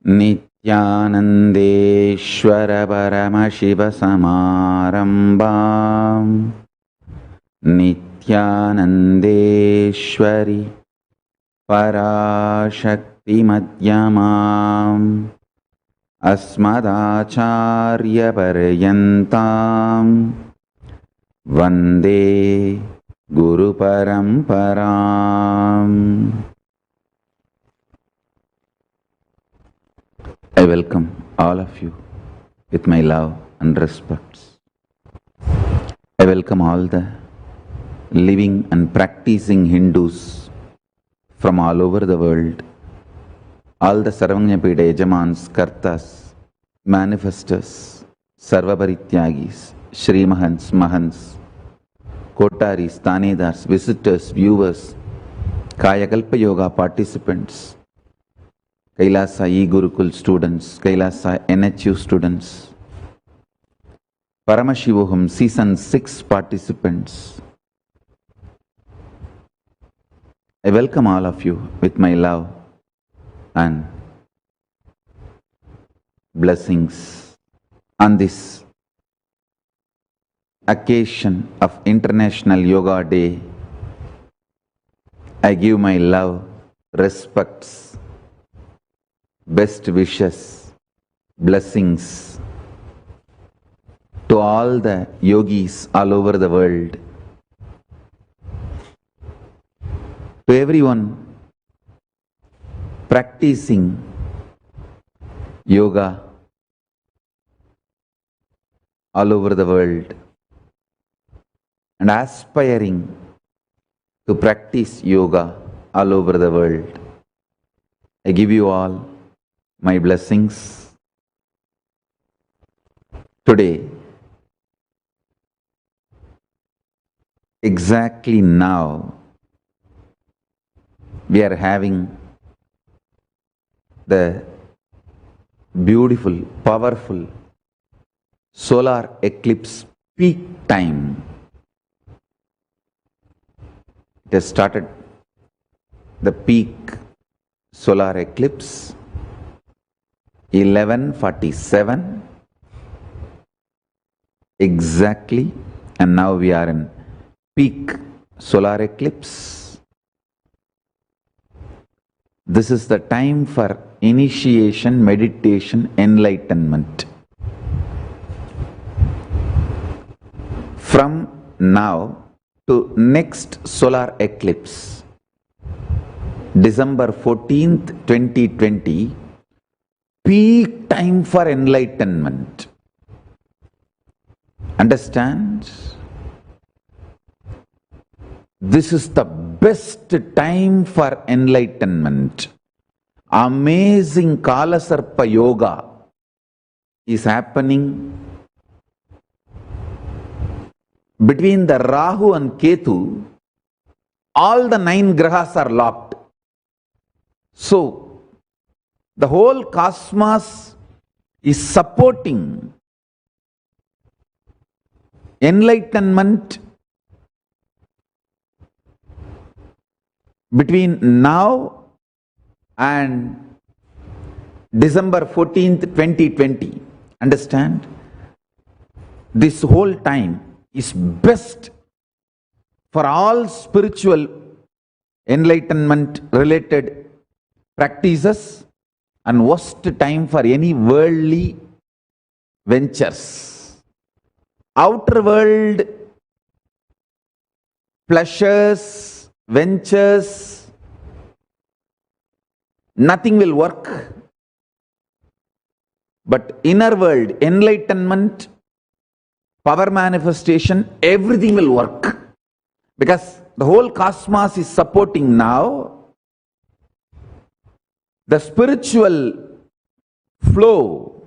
नित्यानन्देश्वर परमशिवसमारम्भाम् नित्यानन्देश्वरि पराशक्तिमध्यमाम् अस्मदाचार्यपर्यन्ताम् वन्दे गुरुपरम्पराम्। I welcome all of you with my love and respects. I welcome all the living and practicing Hindus from all over the world, all the Sarvajñapida Yajamans, Kartas, Manifestors, Sarvaparityagis, Shri Mahants, Mahants, Kotaris, Tanedars, visitors, viewers, Kayakalpa Yoga participants, Kailasa E-Gurukul students, Kailasa NHU students, Paramashivoham Season 6 participants. I welcome all of you with my love and blessings on this occasion of International Yoga Day. I give my love, respects, best wishes, blessings to all the yogis all over the world, to everyone practicing yoga all over the world and aspiring to practice yoga all over the world. I give you all my blessings. Today, exactly now, we are having the beautiful, powerful solar eclipse peak time. It has started the peak solar eclipse 11:47 exactly, and now we are in peak solar eclipse. This is the time for initiation, meditation, enlightenment. From now to next solar eclipse, December 14th, 2020, peak time for enlightenment. Understand? This is the best time for enlightenment. Amazing Kalasarpa Yoga is happening between the Rahu and Ketu. All the 9 grahas are locked. So, the whole cosmos is supporting enlightenment between now and December 14th, 2020. Understand? This whole time is best for all spiritual enlightenment related practices and worst time for any worldly ventures. Outer world pleasures, ventures, nothing will work. But inner world, enlightenment, power manifestation, everything will work. Because the whole cosmos is supporting now the spiritual flow,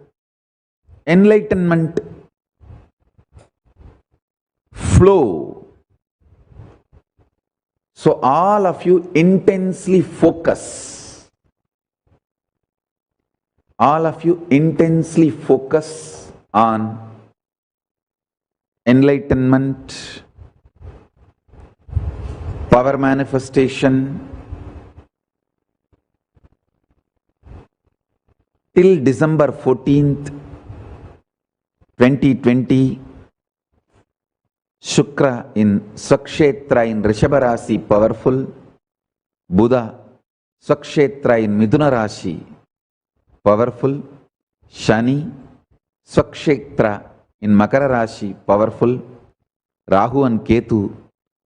enlightenment flow. So all of you intensely focus. All of you intensely focus on enlightenment, power manifestation, till December 14th, 2020, Shukra in Swakshetra in Rishabha Rasi, powerful. Buddha, Swakshetra in Midhuna Rashi, powerful. Shani, Swakshetra in Makara Rashi, powerful. Rahu and Ketu,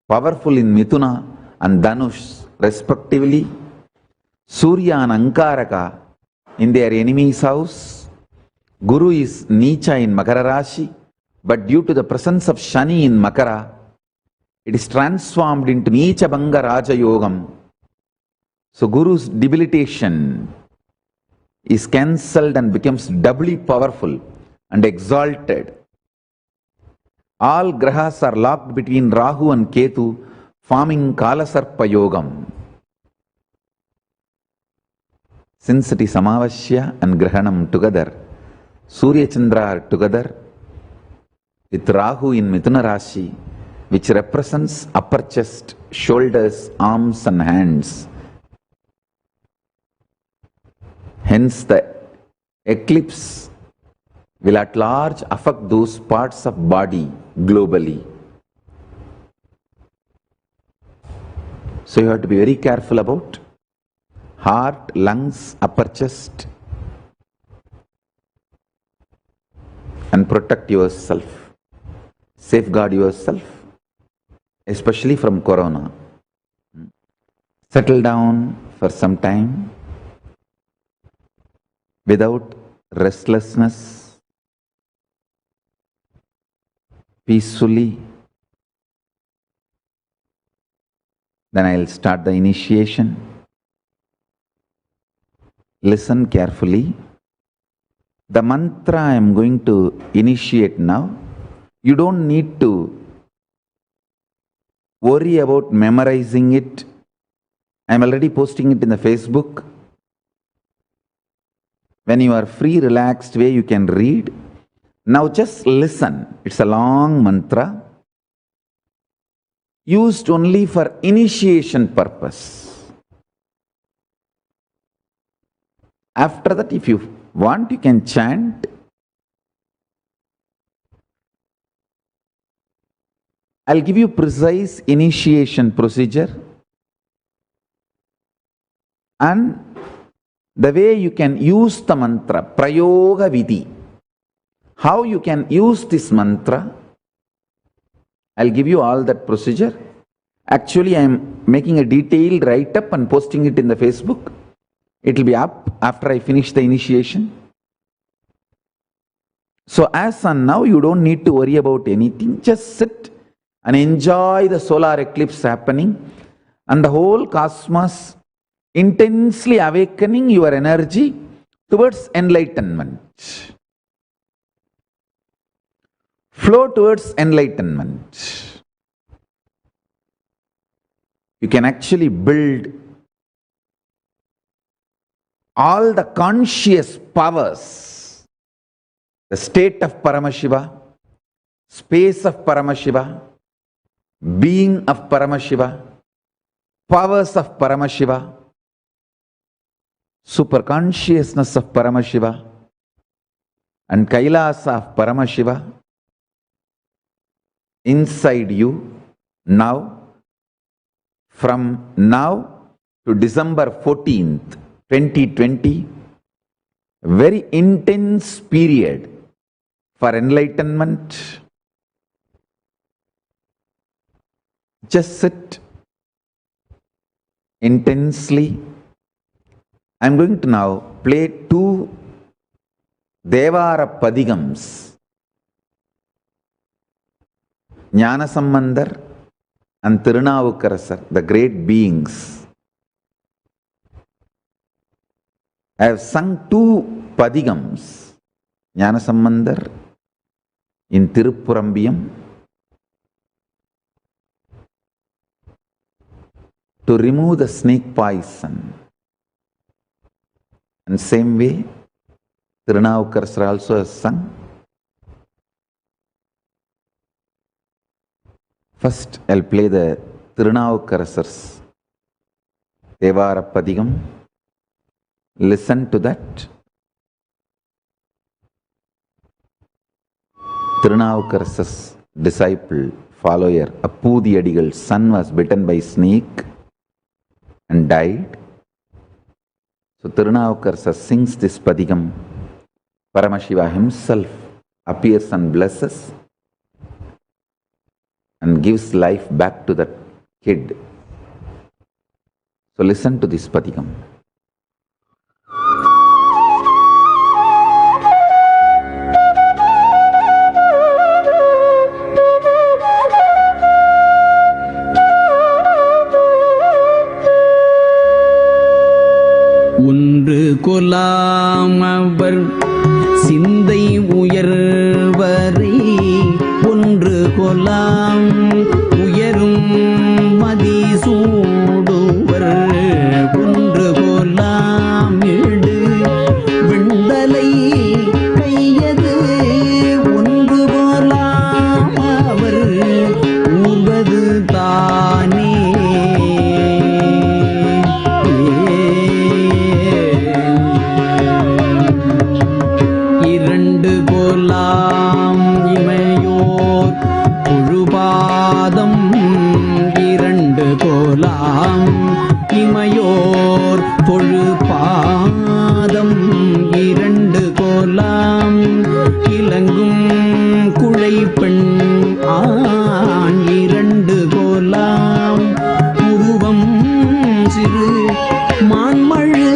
powerful in Mithuna and Dhanush, respectively. Surya and Ankaraka in their enemy's house. Guru is Neecha in Makara Rashi, but due to the presence of Shani in Makara, it is transformed into Neecha Bhanga Raja Yogam. So Guru's debilitation is cancelled and becomes doubly powerful and exalted. All grahas are locked between Rahu and Ketu, forming Kalasarpa Yogam. Since it is Amavasya and Grahanam together, Surya Chandra are together with Rahu in Mithuna Rashi, which represents upper chest, shoulders, arms and hands. Hence the eclipse will at large affect those parts of body globally. So you have to be very careful about heart, lungs, upper chest, and protect yourself, safeguard yourself, especially from corona. Settle down for some time without restlessness, peacefully. Then I'll start the initiation. Listen carefully. The mantra I am going to initiate now, you don't need to worry about memorizing it. I am already posting it in the Facebook. When you are free, relaxed way, you can read. Now just listen. It's a long mantra used only for initiation purpose. After that, if you want, you can chant. I'll give you precise initiation procedure and the way you can use the mantra, Prayoga Vidhi. How you can use this mantra, I'll give you all that procedure. Actually, I am making a detailed write-up and posting it in the Facebook. It will be up after I finish the initiation. So as on now, you don't need to worry about anything. Just sit and enjoy the solar eclipse happening and the whole cosmos intensely awakening your energy towards enlightenment. Flow towards enlightenment. You can actually build all the conscious powers, the state of Paramashiva, space of Paramashiva, being of Paramashiva, powers of Paramashiva, superconsciousness of Paramashiva, and Kailasa of Paramashiva inside you now, from now to December 14th, 2020, very intense period for enlightenment. Just sit intensely. I'm going to now play two Devara Padigams, Jnana Sambandar and Tirunavukarasar, the great beings. I have sung two Padigams, Jnana Sambandar in Tirupurambiyam, to remove the snake poison. And same way, Tirunavukarasar also has sung. First, I'll play the Tirunavukarasar's Devara Padigam. Listen to that. Tirunavukarar's disciple, follower, Appudiyadigal's son was bitten by snake and died. So Tirunavukarar sings this Padigam. Paramashiva himself appears and blesses and gives life back to that kid. So listen to this Padigam. ஒன்று கொலாம் அவர் சிந்தை உயர்வரை, ஒன்று கொலாம் உயரும் மதி சூடுவர், ஒன்று கொலாம் இடு விண்டலை கையது, ஒன்று கொலாம் அவர் ஊர்வது தானே. இரண்டு கொலாம் இமையோர் புழுபாதம், இரண்டு கொலாம் இமையோர் பொழுபாதம், இரண்டு கொலாம் இலங்கும் குழைப்பெண் ஆண், இரண்டு கொலாம் உருவம் சிறு மான்மழு,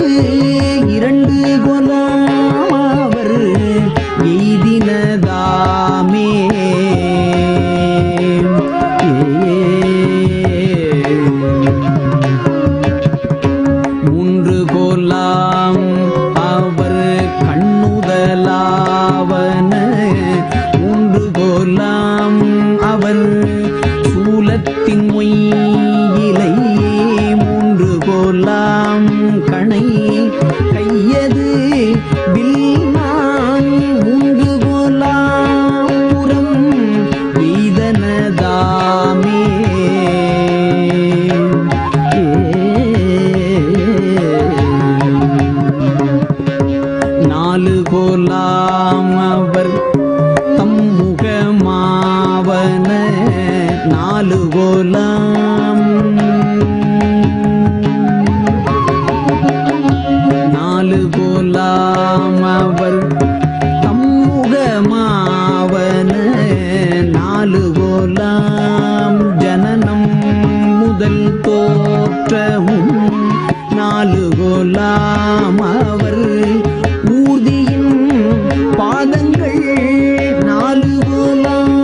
இரண்டு கொலாம் அவர் எய்தினதாமே. மூன்று கொலாம் அவர் கண்ணுதலாவன, மூன்று கொலாம் அவர் சூலத்தின் மொய்யிலை, மூன்று கொலாம் கணை கையது வில்லான், மூன்று கொலாம் புறம் எய்தனதாமே. நாலு கொலாம் அவர் தம்முகமாவன, நாலு கொலாம் நாலு கொலாம் அவர் தம்முகமாவன, நாலு கொலாம் ஜனனம் முதல் தோற்றமும், நாலு கொலாம் அவர் ஊர்தியின் பாதங்கள், நாலு கொலாம்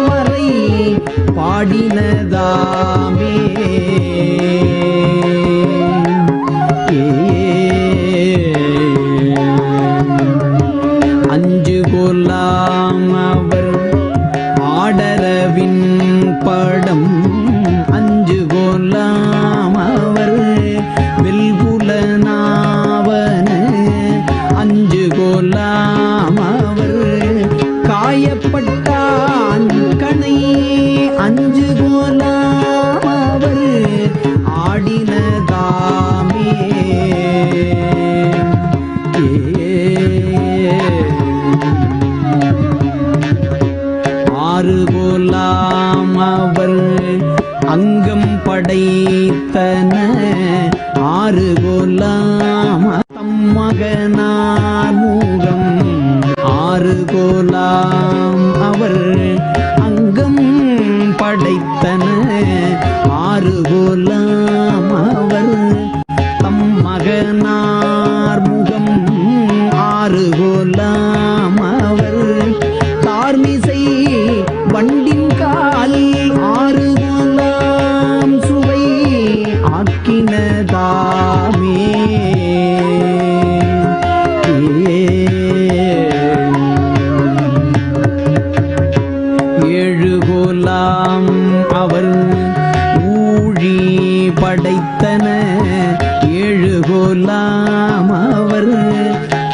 வரை பாடினதாமே. அஞ்சு கொலாம் அவர் ஆடரவின் படம், அஞ்சு கொலாம் அவர் வெல்குலனாவன, அஞ்சு கொலாம் அவர் காயப்பட்டான் கணை, அஞ்சு கொலாம் அவர் ஆடினதாமே. ஆறு கொலாம் அவர் அங்கம் படைத்தன, ஆறு கொலாம் தம்மகனார் மூலம், ஆறு கொலாம் அவர் அங்கம் படைத்தன, ஆறு கொலாம் அவர் தம்மகனார் முகம், ஆறு கொலாம் அவர் தார்மிசை வண்டின் கால், ஆறு கொலாம் சுவை ஆக்கினதாமே. ஏழு கொலாம் அவர் ஊழி படைத்தன, ஏழு கொலாம் அவர்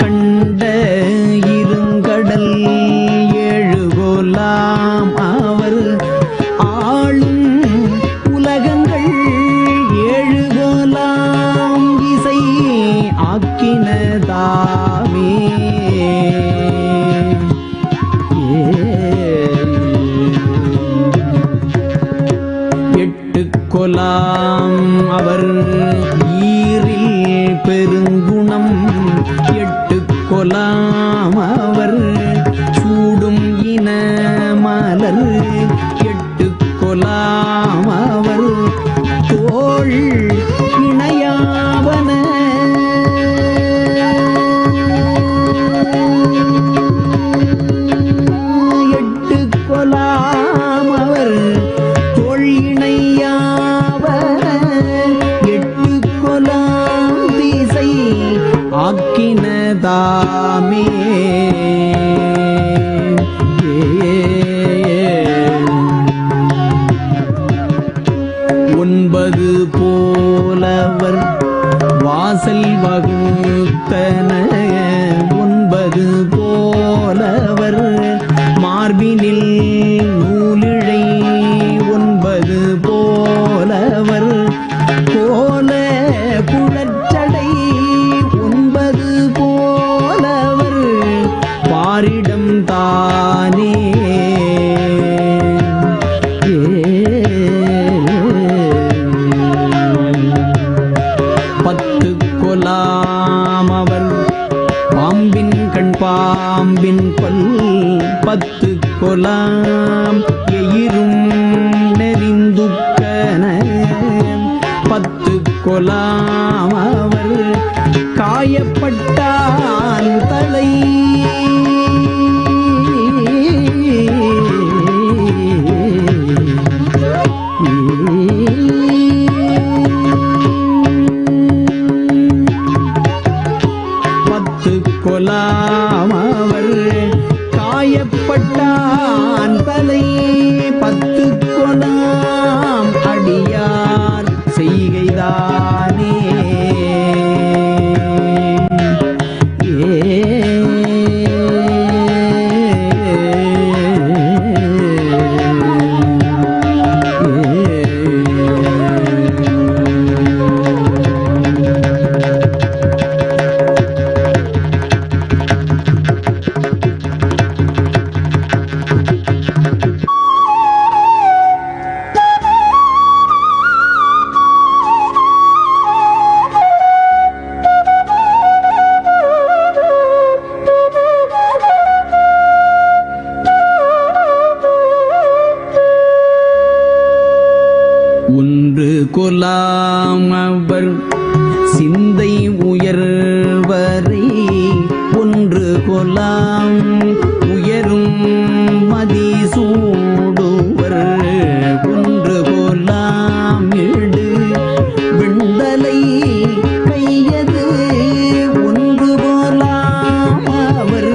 கண்ட இருங்கடல், ஏழு கொலாம் அவர் ஆளும் உலகங்கள், ஏழு கொலாம் இசை ஆக்கினதாமே. ஒன்பது போலவர் வாசல் வகுத்தன ஒன்பது போலவர் மார்பினில் நூலிழை ஒன்பது போலவர் கோல குழச்சடை ஒன்பது போலவர் பாரிடம் தானே அவர் பாம்பின் கண் பாம்பின் கொல் பத்து கொலாம் எயிரும் நெறிந்துக்கன பத்து கொலாம் அவர் காயப்பட்டான் தலை கொலாம் அவர் காயப்பட்டான் தலை பத்து கொலாம் அடியார் செய்கைதானே கொலாம் அவர் சிந்தை உயர்வரை ஒன்று கொலாம் உயரும் மதிசூடுவர் ஒன்று கொலாம் இடு விண்டலை கையது ஒன்று கொலாம் அவர்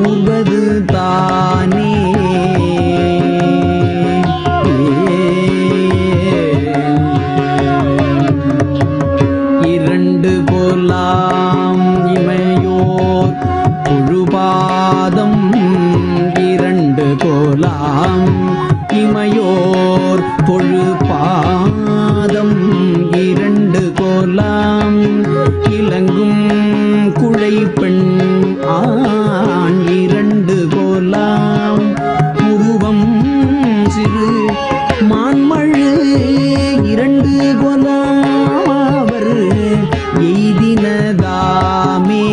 ஊர்வது தானே இமையோர் தொழுபாதம் இரண்டு கோலாம் இமையோர் தொழுபாதம் இரண்டு கோலாம் இலங்கும் குழை பெண் ஆண் இரண்டு கோலாம் உருவம் சிறு மான்மழு இரண்டு கோலாம் அவர் எய்தினதாமே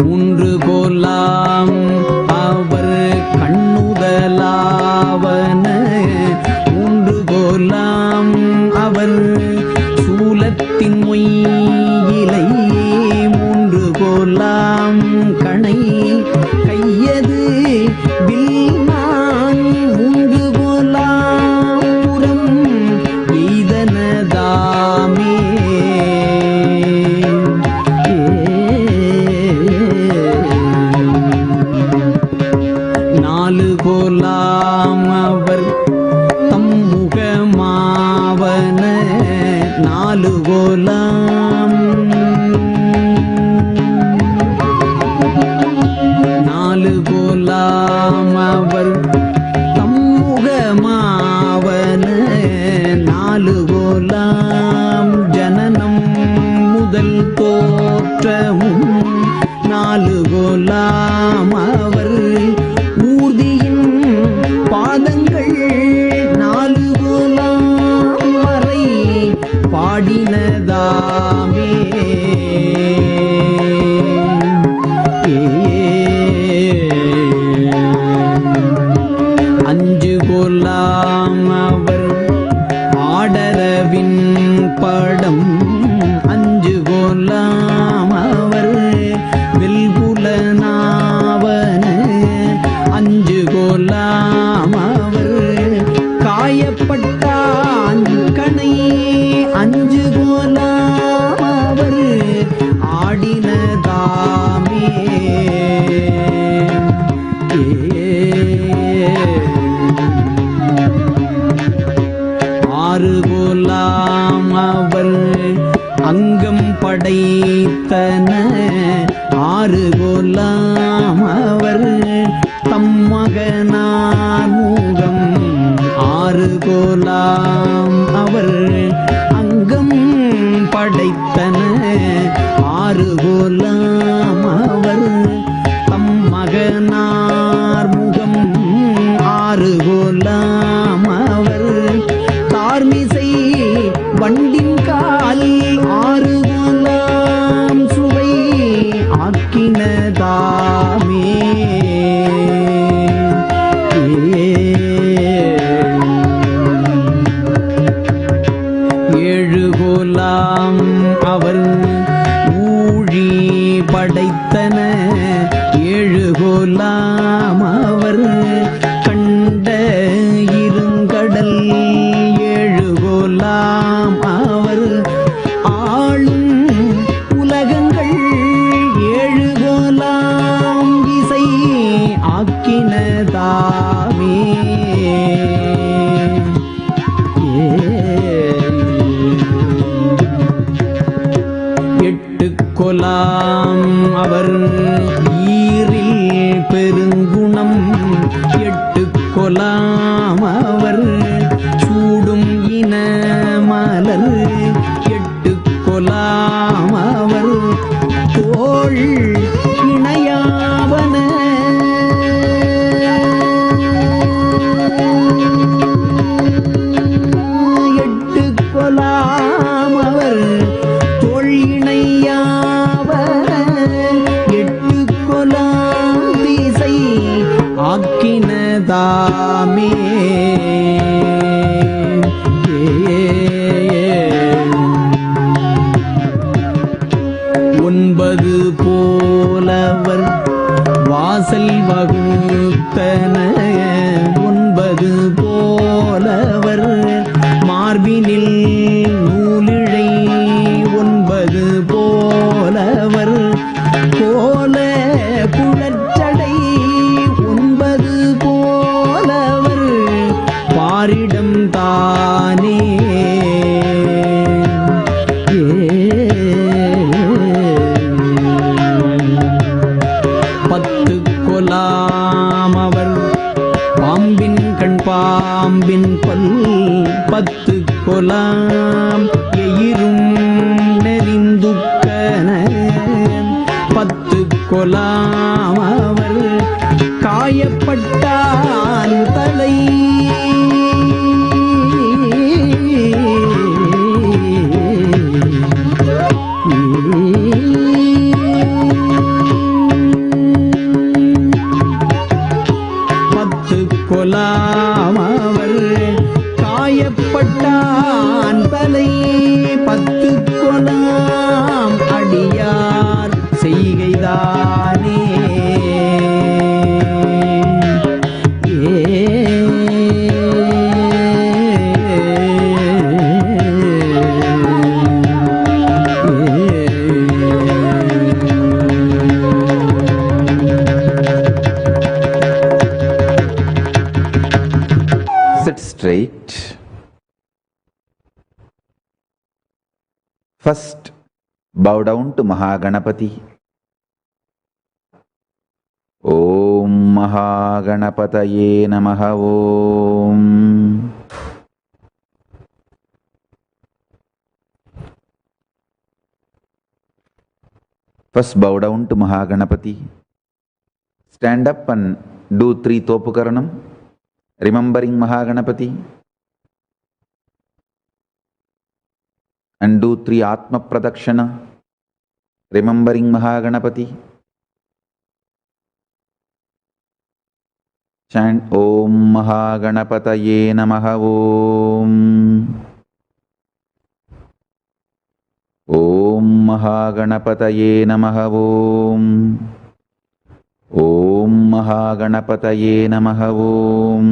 மூன்று கோலாம் அவர் கண்ணுதலாவன மூன்று கோலாம் அவர் சூலத்தின் மொய்யிலை மூன்று கோலாம் கணை கையது வில்மான் மூன்று கோலாம் புறம் எய்தனதாமே நாலு கோலாம் அவர் தம்முகமாவன நாலு கோலாம் நாலு கோலாம் அவர் தம்முகமாவன நாலு கோலாம் ஜனனம் முதல் தோற்றமும் நாலு கோலாம் அவர் ஊர்தியின் பாதங்கள் நாலு கோலாம் வரை பாடினதாமே அஞ்சு கோலாம் அவர் ஆடரவின் படம் அஞ்சு கோலாம் அவர் வெல்புலனாவன அஞ்சு கோலாம் அவர் காயப்பட்டான் கண் ஆறு கோலாம் அவர் அங்கம் படைத்தன ஆறு கோலாம் அவர் தம் மகனார் மூகம் ஆறு கோலாம் அவர் அங்கம் படைத்தன ஆறு கோலாம் அவர் தம் மகனார் முகம் ஆறு கோலாம் அவர் தார்மிசை வண்டின் கால் ஆறு கோலாம் சுவை ஆக்கினதாமே ஏழு கோலாம் அவர் ஊழி படைத்தன ஏழு கோலாம் அவர் கண்ட இருங்கடல் ஏழு கோலாம் அவர் ஆளும் உலகங்கள் ஏழு கோலாம் இசை ஆக்கினதாமே எட்டு கொலாம் அவர் ஈரில் பெருங்குணம் எட்டு கொலாம் அவர் சூடும் இன மலர் எட்டு கொலாம் அவர் தோள் இணையாவன எட்டு கொலாம் அவர் தோள் இணையாவன எட்டு கொலாம் திசை ஆக்கினதாமே ஒன்பது போலவர் வாசல் வகுத்தன ஒன்பது போலவர் மார்பினில் நூலிழை ஒன்பது போலவர் கோல குழற்சடை ஒன்பது போலவர் பாரிடம் தானே பத்து கொலாம் அவர் பாம்பின் கண் பாம்பின் பல் பத்து கொலாம் எயிரும் நெறிந்துக்கன பத்து கொலாம் அவர் காயப்பட்டான் தலை பத்து கொலாம் அவர் காயப்பட்டான் தலை பத்து கொலாம் அடியார் செய்கைதானே Sit straight. First, bow down to Mahaganapati. Om Mahaganapataye Namaha Om. First, bow down to Mahaganapati. Stand up and do 3 Topukaranam, remembering Mahaganapati. And do 3 Atma Pradakshana, remembering Mahaganapati. Chant Om Mahaganapataye Namaha Om. Om Mahaganapataye Namaha Om. Om Mahaganapataye Namaha Om.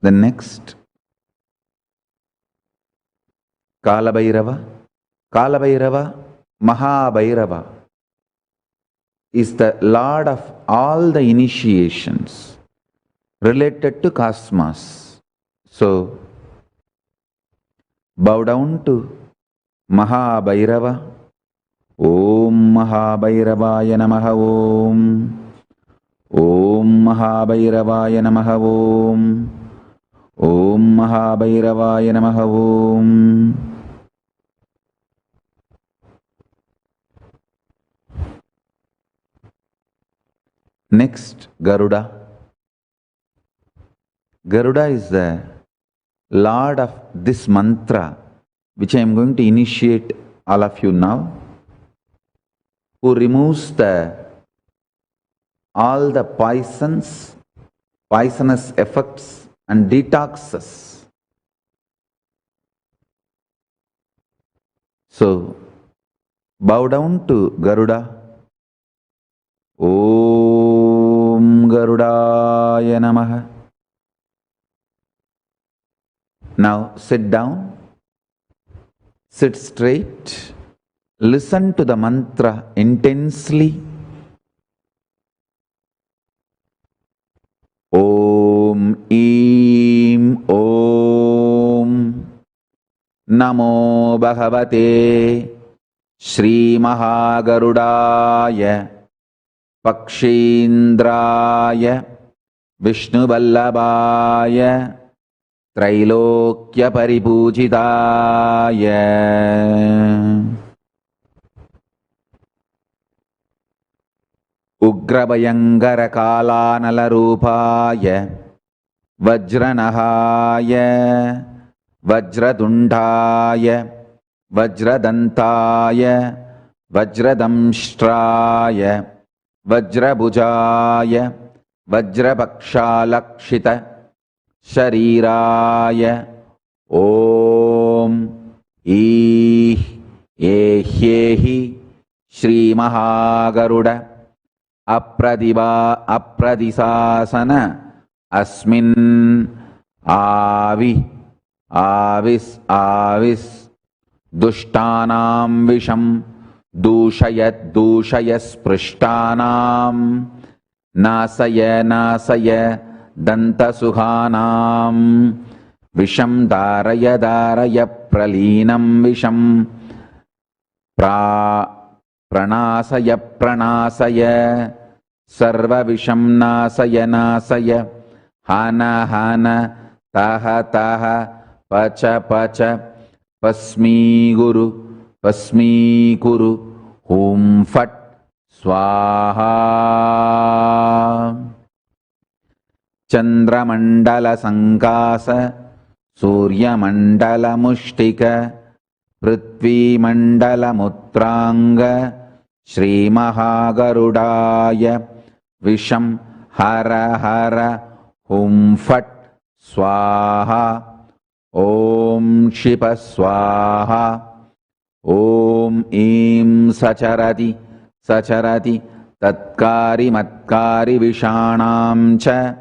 The next, Kalabhairava, Kalabhairava, Mahabhairava. is the lord of all the initiations related to cosmos. So, bow down to Mahabhairava. Om Mahabhairavaya Namaha Om. Om Mahabhairavaya Namaha Om. Om Mahabhairavaya Namaha Om. Next, Garuda. Garuda is the lord of this mantra, which I am going to initiate all of you now, who removes all the poisonous effects and detoxes. So, bow down to Garuda. Om Garudaya Namaha. Now sit down, sit straight, listen to the mantra intensely. Om Eem Om Namo Bhagavate Shri Mahagarudaya Pakshindraya Vishnuvallabhaya Trailokya Paripujitaya Ugrabhayangara Kalanala Vajranahaya Vajradundaya Vajradantaya Vajradamshtraya Vajrabhujaya Vajrapakshalakshita Shariraya Om Ehyehi Shri Mahagaruda Apradisasana Asmin Avis Dushtanam Visham Dushayas Prishtanam Nasaya Dantasuhanam Visham Daraya Pralinam Visham Pranasaya Sarva Visham Nasaya Hana Taha Pacha Pasmi Kuru Hum Fat Swaha Chandramandala Sankasa Surya Mandala Mushtika Prithvi Mandala Mutranga Shri Mahagarudaya Visham Hara Hum Fat Swaha Om Shiva Swaha Om Im Sacharati Tatkari Matkari Vishanam Cha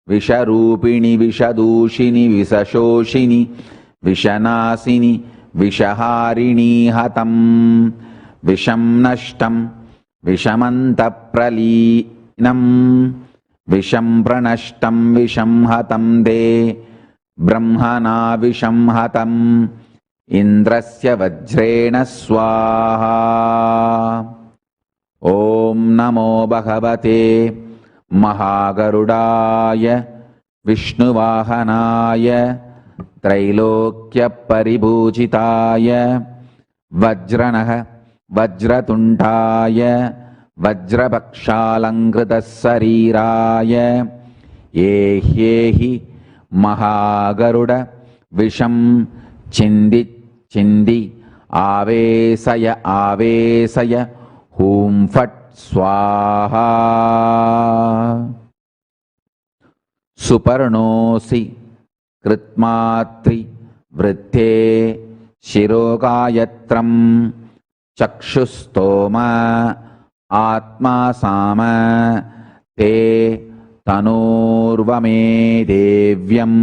Visharupini Vishadushini Visashoshini Vishanasini Vishaharini Hatam Visham Nashtam Vishamantapralinam Visham Pranashtam Visham Hatam De Brahmana Visham Hatam Indrasya Vajrena Swaha Om Namo Bhagavate Mahagarudaya Vishnuvahanaya Trailokya Paribhujitaya Vajranaha Vajratundaya Vajrapakshalankrita Sariraya Ehyehi Mahagaruda Visham Chindi Avesaya Hum Fat Swaha Suparnosi Kritmatri Vritte Shirogayatram Chakshustoma Atma Sama Te Tanurvame Devyam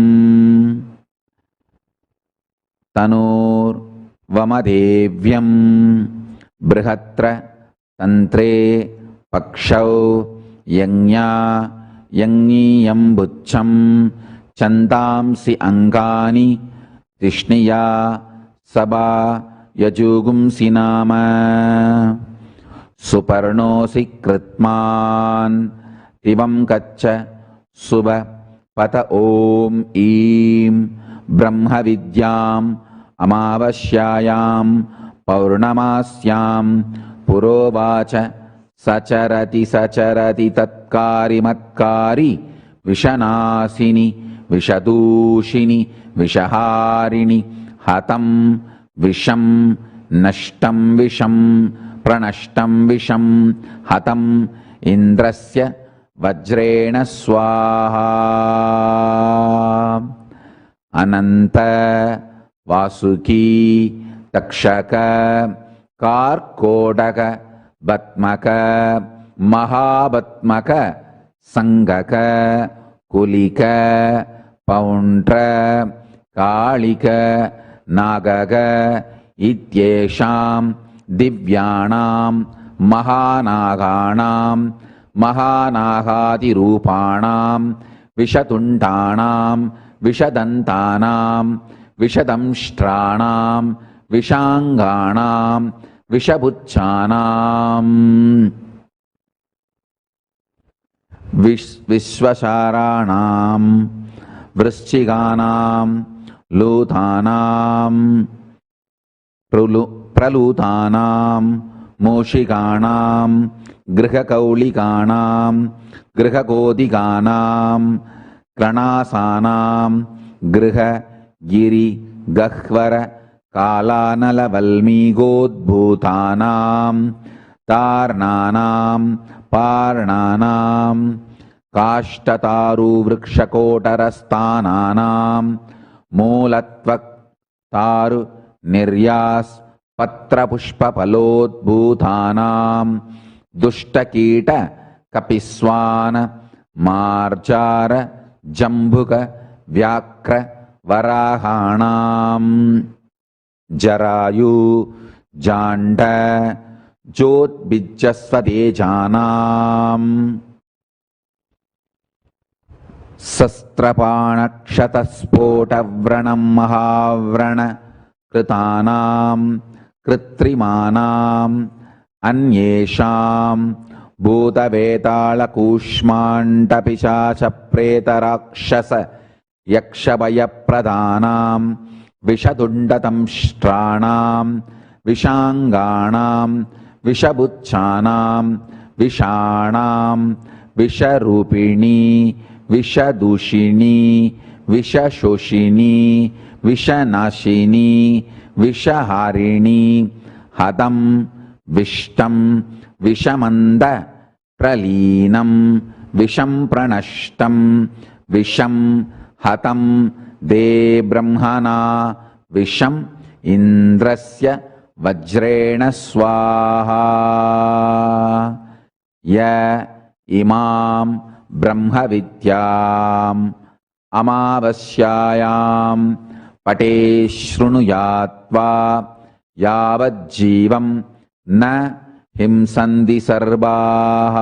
Tanurvamadevyam Brihatra Tantre पक्षौ यज्ञा यज्ञीयम्बुच्छं छन्दांसि अङ्गानि तिष्णिया सबा यजुगुंसि नाम सुपर्णोऽसि कृत्मान् दिवं गच्छ शुभ पत ॐ ईं ब्रह्मविद्याम् अमावास्यायां पौर्णमास्यां पुरोवाच सचरति सचरति तत्कारि मत्कारि विषनाशिनि विषदूषिनि विषहारिणि हतं विषं नष्टं विषं प्रणष्टं विषं हतं इन्द्रस्य वज्रेण स्वाहा अनंत वासुकी तक्षक कार्कोटक बत्मक महाबत्मक संगक कुलिक पौंड्र कालिक नागग इत्येषां दिव्यानां महानागानां महानागादिरूपाणां विषतुण्डानां विषदन्तानां विषदंष्ट्राणां विषाङ्गाणां विषपुच्छानां विश्वशाराणां वृश्चिकानां लूतानां प्रलूतानां मूषिकाणां गृहकौलिकानां गृहकोदिकानां क्रणासानां गृहगिरि गह्वर कालानलवल्मीगोद्भूतानां तार्णानां पार्णानां काष्ठतारुवृक्षकोटरस्थानानां मूलत्वक्तारु निर्यास् पत्रपुष्पफलोद्भूतानां दुष्टकीट कपिस्वान मार्जार जम्बुक व्याघ्र वराहाणां जरायु जाण्ड ज्योद्बिज्जस्वतेजानां शस्त्रपाणक्षतस्फोटव्रणं महाव्रण कृतानां कृत्रिमानां अन्येषां भूतवेतालकूष्माण्डपिशाचप्रेतराक्षस यक्षभयप्रदानां विषतुण्डदंष्ट्राणां विषाङ्गाणां विषबुच्छानां विषाणां विषरूपिणी विषदूषिणी विषशोषिणी विषनाशिनी विषहारिणी हतं विष्टं विषमन्द प्रलीनं विषं प्रणष्टं विषं हतं दे ब्रह्मणा विषं इन्द्रस्य वज्रेण स्वाहा य इमां ब्रह्मविद्याम् अमावास्यायां पटे शृणुयात्वा यावज्जीवं न हिंसन्ति सर्वाः।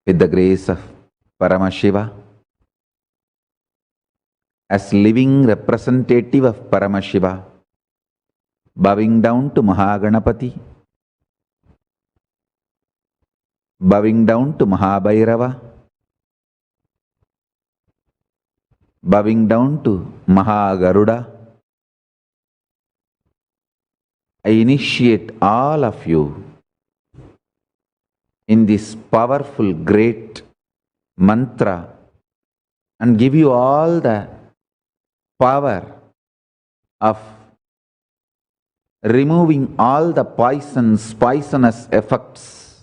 With the grace of Paramashiva, as living representative of Paramashiva, bowing down to Mahaganapati, bowing down to Mahabhairava, bowing down to Mahagaruda, I initiate all of you in this powerful, great mantra and give you all the power of removing all the poisonous effects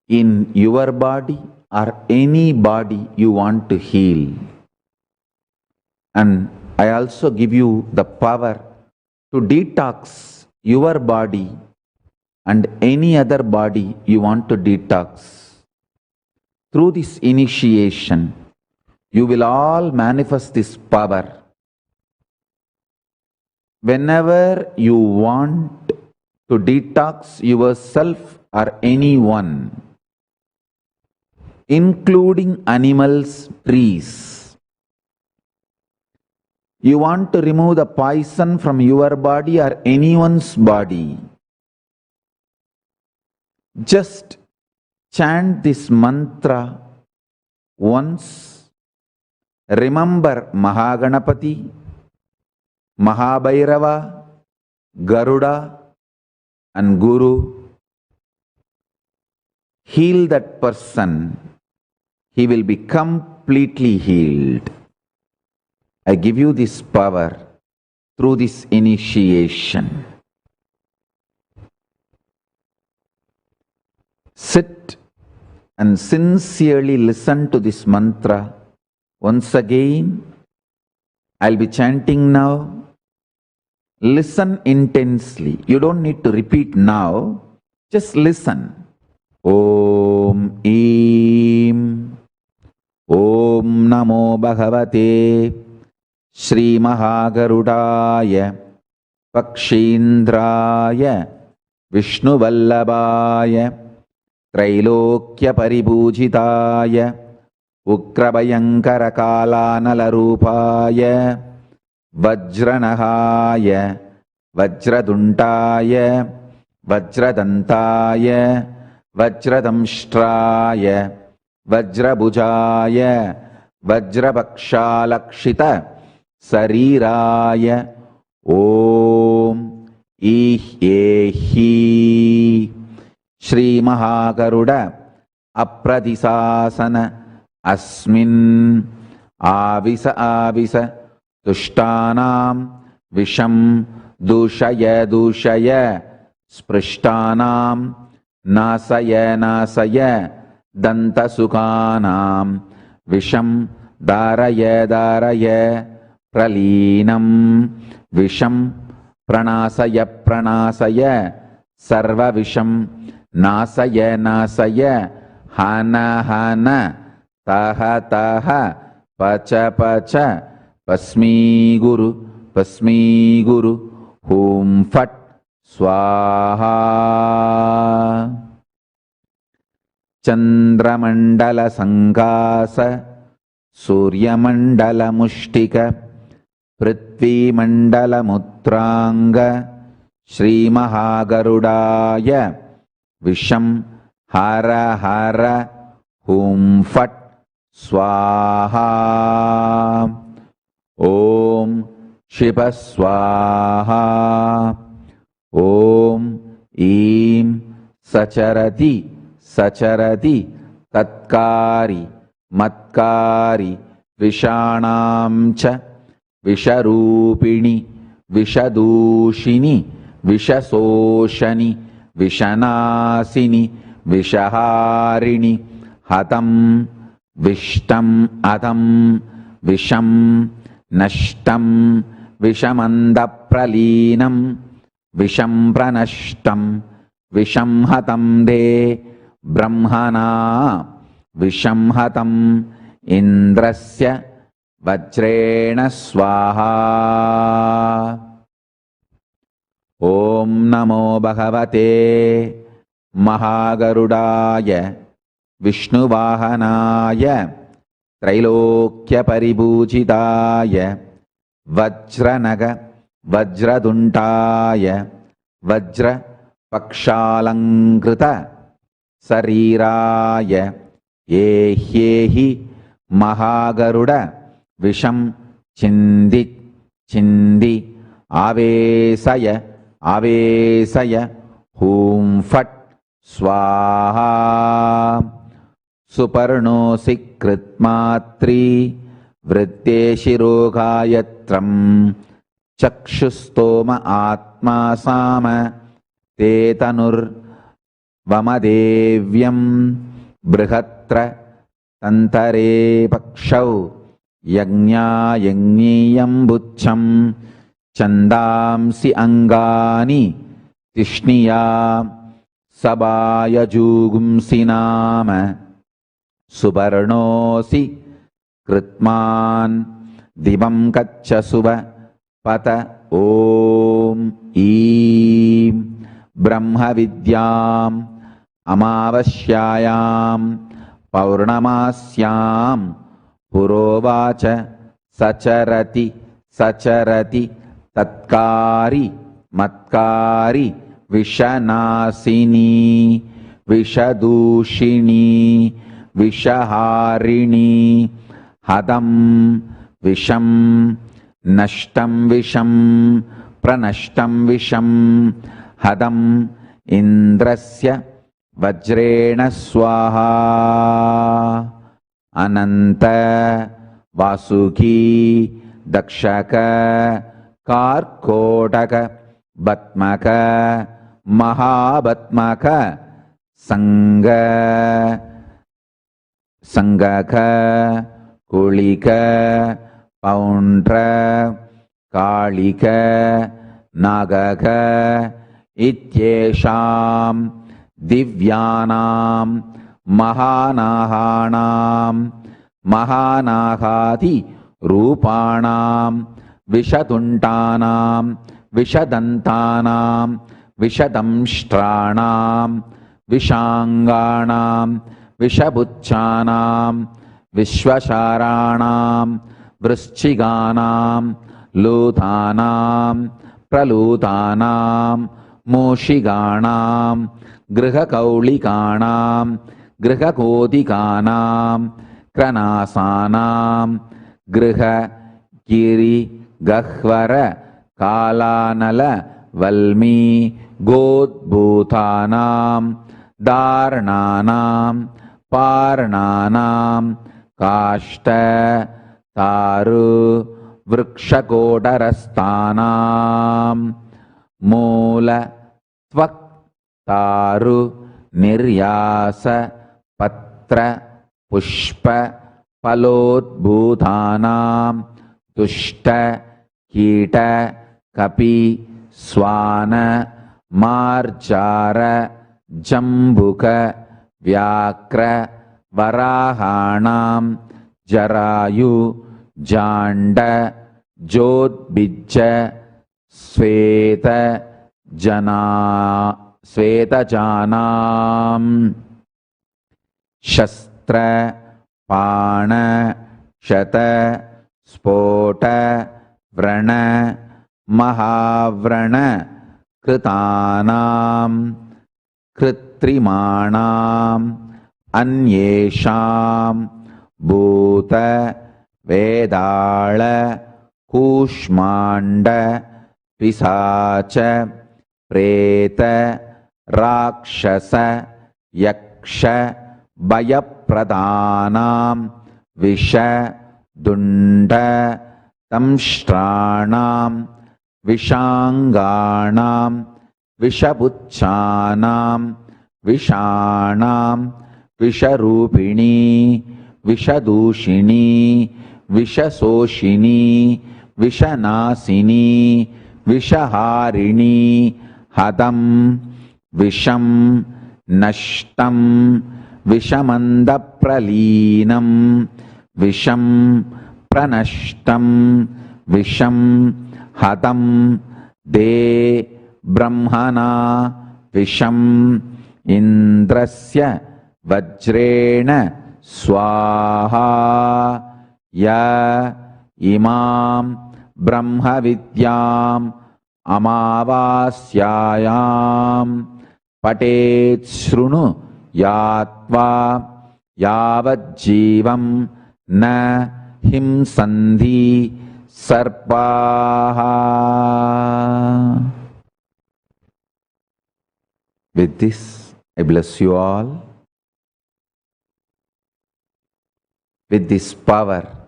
in your body or any body you want to heal. And I also give you the power to detox your body and any other body you want to detox. Through this initiation, you will all manifest this power whenever you want to detox yourself or anyone, including animals, trees, you want to remove the poison from your body or anyone's body, just chant this mantra once. Remember Mahaganapati, Mahabhairava, Garuda and Guru. Heal that person. He will be completely healed. I give you this power through this initiation. Sit and sincerely listen to this mantra. Once again, I'll be chanting now. Listen intensely. You don't need to repeat now. Just listen. Om Eem. Om Namo Bhagavate Shri Mahagarudaya Pakshindraya Vishnu Vallabhaya Trailokya Paribhujitaya Ukrabhayankara Kalanala Vajranahaya Vajraduntaya Vajradantaya Vajradamshtraya Vajrabhujaya Vajrabakshalakshita Sariraya Om Ehi Shri Mahagaruda Apradisasana Asmin Avisa Tushtanam Visham Dushaya Sprishtanam Nasaya Dantasukanam Visham Daraya Pralinam Visham Pranasaya Sarva Visham Nasaya Hana Taha Pacha Pasmi Guru Hum Fat Swaha Chandramandala Sankasa Suryamandala Mushtika Prithvi Mandala Mutranga Shri Mahagarudaya Visham Hara Hum Fat Swaha Om Shiva Swaha Om Eem Sacharati Tatkari Matkari Vishanamcha Visharupini Vishadushini Vishasoshani Vishanasini Vishaharini Hatam Vishtam Adam Visham Nashtam Vishamandapralinam Visham Pranashtam Visham Hatam De Brahmana Visham Hatam Indrasya Vajrena Swaha Om Namo Bhagavate Mahagarudaya Vishnu Vahanaya Trailokya Paribhujitaya Vajranaga Vajraduntaya Vajra Pakshalankrita Sariraya Ehi Mahagaruda Visham Chindi Avesaya Hum Fat Swaha Suparno Sikritmatri Vritteshirogayatram Chakshustoma Atma Sama Tetanur Vamadevyam Brihatra Tantare Pakshau Yagniyam Butcham Chandamsi Angani Tishniya Sabaya Jugumsi Nama Subarnosi Kritman Divam Kacha Suba Pata O ॐ ईं ब्रह्मविद्याम् अमावास्यायां पौर्णमास्यां पुरोवाच सचरति सचरति तत्कारी मत्कारी विषनाशिनी विषदूषिणी विषहारिणी हदं विषं नष्टं विषं प्रनष्टं विषं हदं इन्द्रस्य वज्रेण स्वाहा अनंत वासुकी दक्षक कार्कोटक बत्मक महाबत्मक संग संगक कुलिक पौंड्र कालिक नागक इत्येषां दिव्यानां महानाहानां महानाहादि रूपाणां विषतुण्डानां विषदन्तानां विषदंष्ट्राणां विषाङ्गाणां विषबुच्छानां विश्वशाराणां वृश्चिकानां लूतानां प्रलूतानां मूषिकाणां गृहकौलिकानां गृहकोदिकानां क्रनासानां गृहगिरि गह्वर कालानल वल्मी गोद्भूतानां दार्णानां पार्णानां काष्ठ तारु वृक्षकोटरस्थानां मूल त्वक् तारु निर्यास पत्र पुष्प फलोद्भूतानां तुष्ट कीट कपि स्वान मार्जार जम्बुक व्याक्र वराहाणां जरायु जाण्ड जोद्बिज्ज श्वेत श्वेतजानां शस्त्र पाण शत स्फोट व्रण महाव्रण कृतानां कृत्रिमाणां अन्येषां भूत वेदाळ कूष्माण्ड पिशाच प्रेत राक्षस यक्ष भयप्रदानां विष दुण्ड दंष्ट्राणां विषाङ्गाणां विषपुच्छानां विषाणां विषरूपिणी विषदूषिणी विषशोषिणी विषनाशिनी विषहारिणी हदं विषं नष्टं विषमन्दप्रलीनं विषं प्रनष्टं विषं हदं दे ब्रह्मणा विषं इन्द्रस्य वज्रेण स्वाहा य इमां ब्रह्मविद्याम् अमावास्यायां पठेत् शृणु यात्वा यावज्जीवं न हिंसन्ति सर्पाः. With this, I bless you all with this power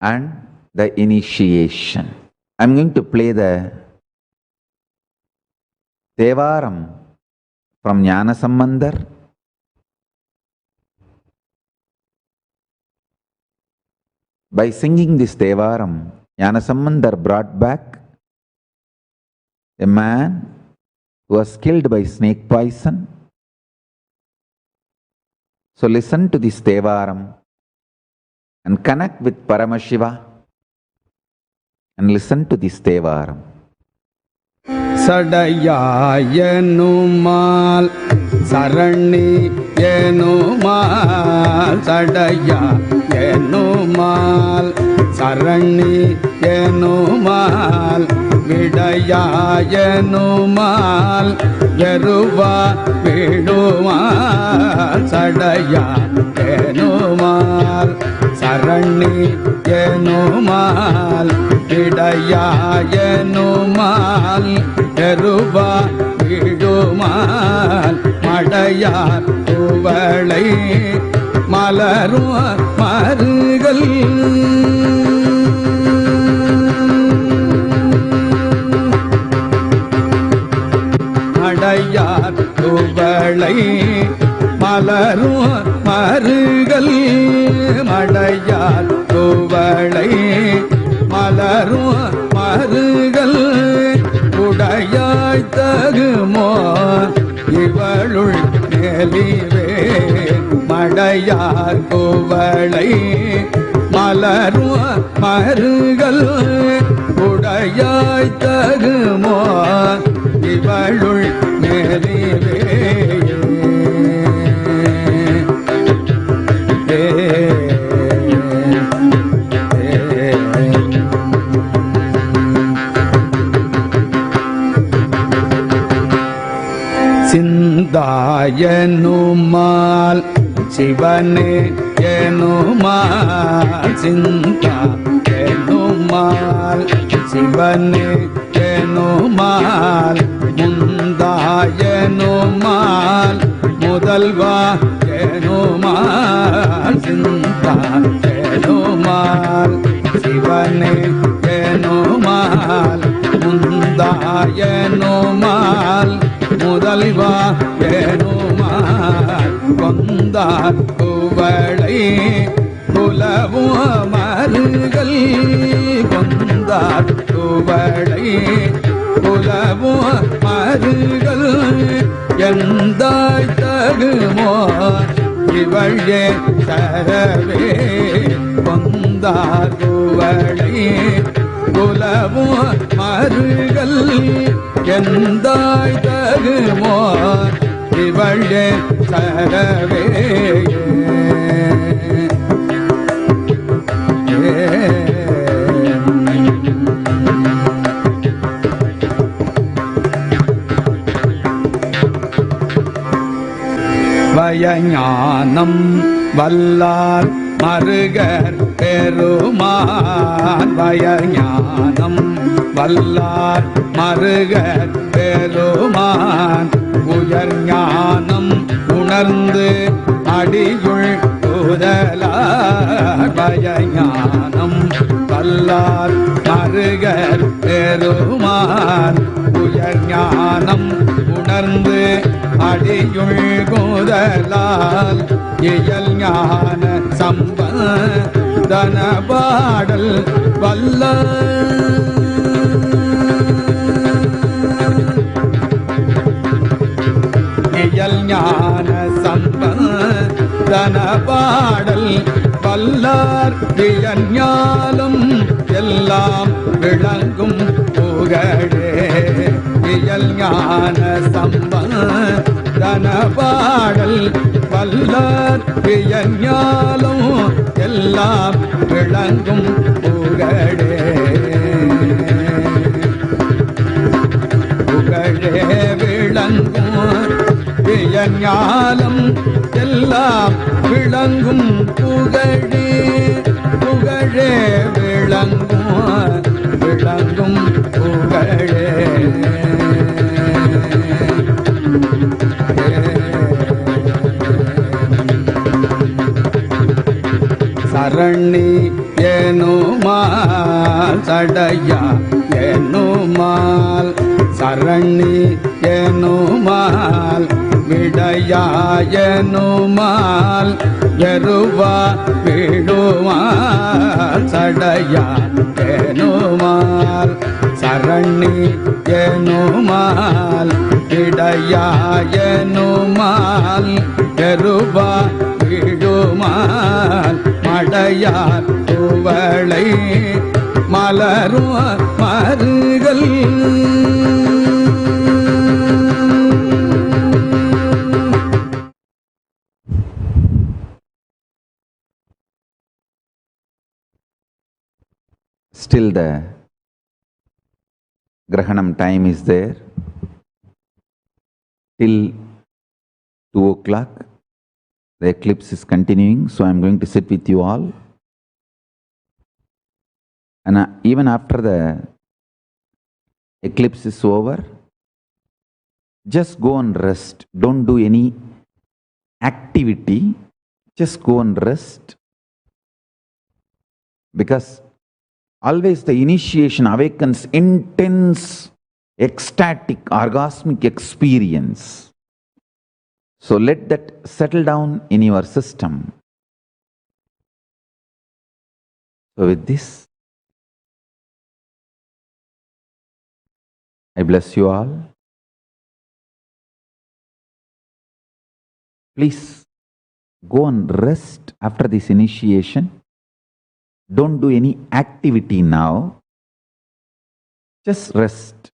and the initiation. I'm going to play the Devaram from Jnanasambandar. By singing this Devaram, Jnanasambandar brought back a man who was killed by snake poison. So listen to this Devaram and connect with Paramashiva and listen to this Devaram. சடையாயனுமால் சரணி ஏனுமால் சடையாயனுமால் சரணி ஏனுமால் விடையாயனுமால் வெறுவா விடுமால் சடையாயனுமால் சரணி ஏனுமால் விடையாயனுமால் வெறுவா விடுமால் மடையார் துவளை மலரும் மருகள் மடையார் துவளை மலரும் மருகள் மடையார் துவளை மலரும் மருகள் உடையாய் தகுமோ இவளுள் நெலிவே மடையார் குவளை மலரும் மருகள் உடையாய் தகுமோ இவளுள் நெலிவே சிந்தாயனுமால் சிவனே ஏனுமால் சிந்தாயனுமால் சிவனே ஏனுமால் முந்தாயனுமால் முதல்வா ஏனுமால் சிந்தாயனுமால் சிவனே ஏனுமால் முந்தாயனுமால் முதல்வா ஏனுமால் கொந்தார் குவளை குலவும் மருகள் கொந்தார் குவளை குலவும் மருகள் எந்தாய் தகுமோ இவழே தரவே கொந்தார் குவளை குலவும் மருகள் எந்தாய் தகுமோ இவழே தரவே வயஞானம் வல்லார் மருகர் பெருமான் வயஞானம் வல்லார் மருகர் பெருமான் உயர் ஞானம் உணர்ந்து அடியுள் உதலார் வயஞானம் வல்லார் மருகர் பெருமான் உயர் ஞானம் உணர்ந்து அடியுள் குதலால் இயல் ஞான சம்பந்தன பாடல் வல்ல இயல் ஞான சம்பந்தன பாடல் வல்லார் இயஞாலும் எல்லாம் விளங்கும் புகழே இயல் ஞான சம்பந்தன பாடல் வல்லார் இயஞாலும் எல்லாம் விளங்கும் புகழே புகழே விளங்கும் இயஞாலம் எல்லாம் விளங்கும் புகழே புகழே விளங்கும் விளங்கும் புகழே சரணி ஏனுமால் சடையா ஏனுமால் சரணி ஏனுமால் விடையாயனுமால் வெறுவா விடுமால் சடையா ஏனுமால் சரணி ஏனுமால் விடையாயனுமால் வெறுவா விடுமால் மடையார் துவளை மலரும் மருகள் Still the Grahanam time is there till 2 o'clock. The eclipse is continuing, so I am going to sit with you all. And even after the eclipse is over, just go and rest. Don't do any activity. Just go and rest. Because always the initiation awakens intense, ecstatic, orgasmic experience. So let that settle down in your system. So with this, I bless you all. Please go and rest after this initiation. Don't do any activity now. Just rest.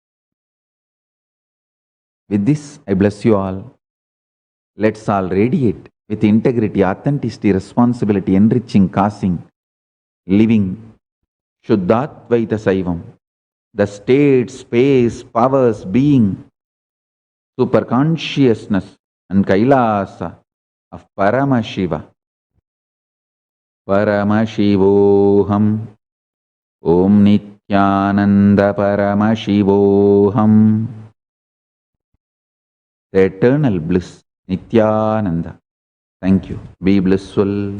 With this, I bless you all. Let's all radiate with integrity, authenticity, responsibility, enriching, causing, living Shuddhatvaita Saivam. The state, space, powers, being, super consciousness and Kailasa of Paramashiva. Paramashivoham. Om Nityananda Paramashivoham. The eternal bliss, Nityananda. Thank you. Be blissful.